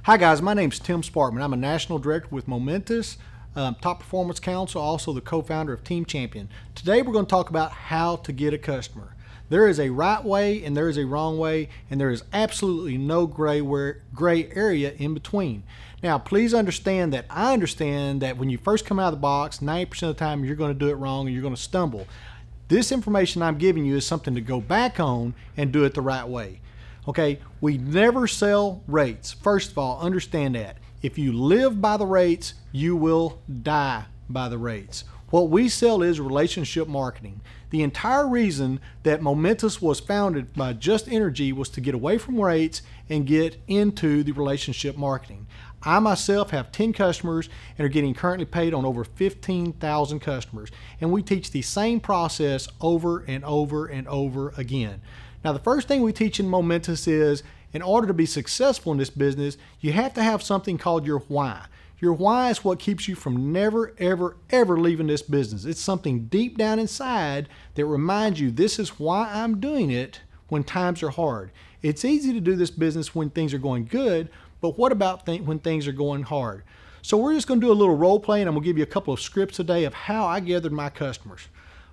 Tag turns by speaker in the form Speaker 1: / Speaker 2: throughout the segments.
Speaker 1: Hi guys, my name's Tim Sparkman. I'm a National Director with Momentous, Top Performance Council, also the co-founder of Team Champion. Today we're going to talk about how to get a customer. There is a right way and there is a wrong way, and there is absolutely no gray area in between. Now please understand that I understand that when you first come out of the box, 90% of the time you're going to do it wrong and you're going to stumble. This information I'm giving you is something to go back on and do it the right way. Okay, we never sell rates. First of all, understand that. If you live by the rates, you will die by the rates. What we sell is relationship marketing. The entire reason that Momentous was founded by Just Energy was to get away from rates and get into the relationship marketing. I myself have 10 customers and are getting currently paid on over 15,000 customers. And we teach the same process over and over and over again. Now, the first thing we teach in Momentous is, in order to be successful in this business, you have to have something called your why. Your why is what keeps you from never, ever, ever leaving this business. It's something deep down inside that reminds you, this is why I'm doing it when times are hard. It's easy to do this business when things are going good, but what about when things are going hard? So we're just going to do a little role play, and I'm going to give you a couple of scripts today of how I gathered my customers.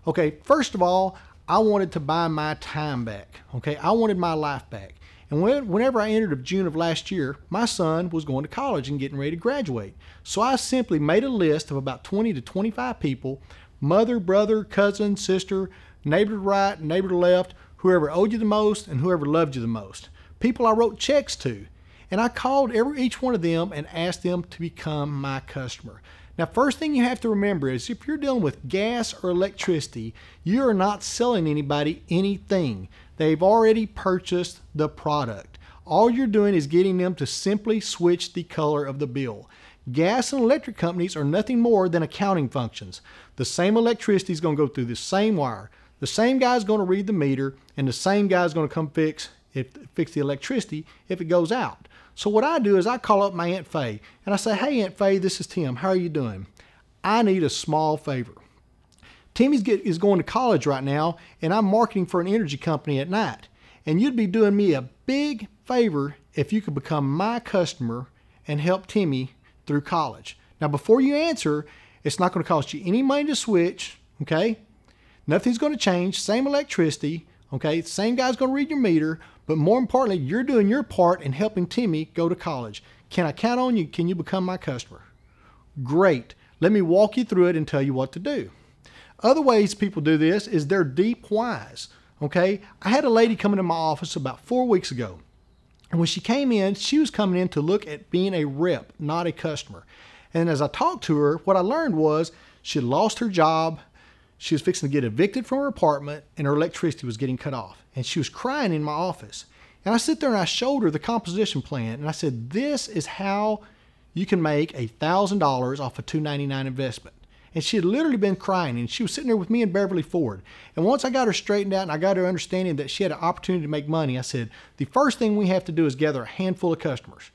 Speaker 1: Okay, first of all, I wanted to buy my time back. Okay, I wanted my life back. And whenever I entered June of last year, my son was going to college and getting ready to graduate. So I simply made a list of about 20 to 25 people, mother, brother, cousin, sister, neighbor to right, neighbor to left, whoever owed you the most and whoever loved you the most. People I wrote checks to. And I called each one of them and asked them to become my customer. Now, first thing you have to remember is if you're dealing with gas or electricity, you are not selling anybody anything. They've already purchased the product. All you're doing is getting them to simply switch the color of the bill. Gas and electric companies are nothing more than accounting functions. The same electricity is going to go through the same wire. The same guy's going to read the meter, and the same guy's going to come fix the electricity if it goes out. So what I do is I call up my Aunt Faye and I say, "Hey Aunt Faye, this is Tim. How are you doing? I need a small favor. Timmy is going to college right now, and I'm marketing for an energy company at night. And you'd be doing me a big favor if you could become my customer and help Timmy through college." Now before you answer, it's not going to cost you any money to switch, okay? Nothing's going to change, same electricity, okay? Same guy's going to read your meter, but more importantly, you're doing your part in helping Timmy go to college. Can I count on you? Can you become my customer? Great. Let me walk you through it and tell you what to do. Other ways people do this is their deep whys, okay? I had a lady come into my office about 4 weeks ago. And when she came in, she was coming in to look at being a rep, not a customer. And as I talked to her, what I learned was she had lost her job. She was fixing to get evicted from her apartment, and her electricity was getting cut off. And she was crying in my office. And I sit there and I showed her the composition plan. And I said, this is how you can make $1,000 off a $299 investment. And she had literally been crying. And she was sitting there with me and Beverly Ford. And once I got her straightened out and I got her understanding that she had an opportunity to make money, I said, the first thing we have to do is gather a handful of customers.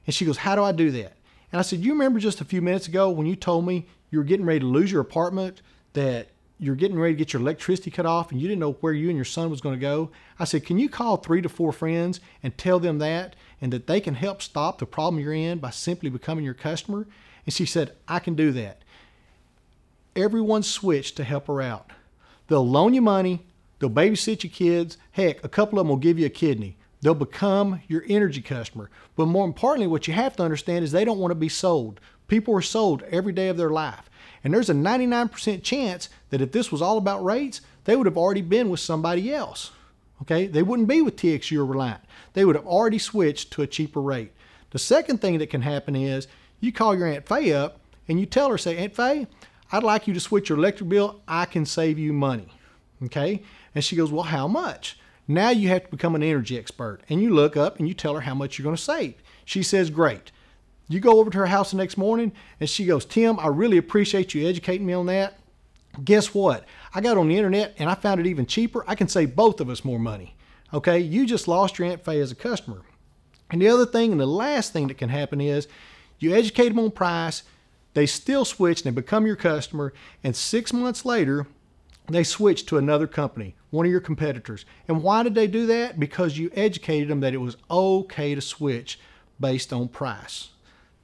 Speaker 1: And she goes, how do I do that? And I said, you remember just a few minutes ago when you told me you were getting ready to lose your apartment, that you're getting ready to get your electricity cut off and you didn't know where you and your son was going to go? I said, can you call 3 to 4 friends and tell them that, and that they can help stop the problem you're in by simply becoming your customer? And she said, I can do that. Everyone switched to help her out. They'll loan you money. They'll babysit your kids. Heck, a couple of them will give you a kidney. They'll become your energy customer. But more importantly, what you have to understand is they don't want to be sold. People are sold every day of their life. And there's a 99% chance that if this was all about rates, they would have already been with somebody else. Okay? They wouldn't be with TXU or Reliant. They would have already switched to a cheaper rate. The second thing that can happen is you call your Aunt Faye up and you tell her, say, Aunt Faye, I'd like you to switch your electric bill. I can save you money. Okay? And she goes, well, how much? Now you have to become an energy expert. And you look up and you tell her how much you're going to save. She says, great. You go over to her house the next morning and she goes, Tim, I really appreciate you educating me on that. Guess what? I got on the internet and I found it even cheaper. I can save both of us more money. Okay? You just lost your Aunt Faye as a customer. And the other thing and the last thing that can happen is you educate them on price. They still switch and they become your customer. And 6 months later, they switch to another company, one of your competitors. And why did they do that? Because you educated them that it was okay to switch. based on price.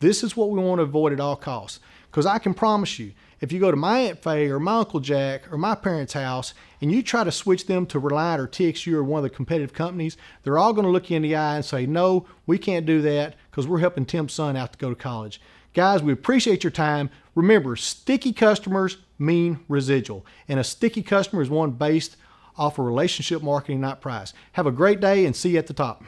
Speaker 1: This is what we want to avoid at all costs. Because I can promise you, if you go to my Aunt Faye or my Uncle Jack or my parents' house and you try to switch them to Reliant or TXU or one of the competitive companies, they're all going to look you in the eye and say, no, we can't do that because we're helping Tim's son out to go to college. Guys, we appreciate your time. Remember, sticky customers mean residual. And a sticky customer is one based off of relationship marketing, not price. Have a great day and see you at the top.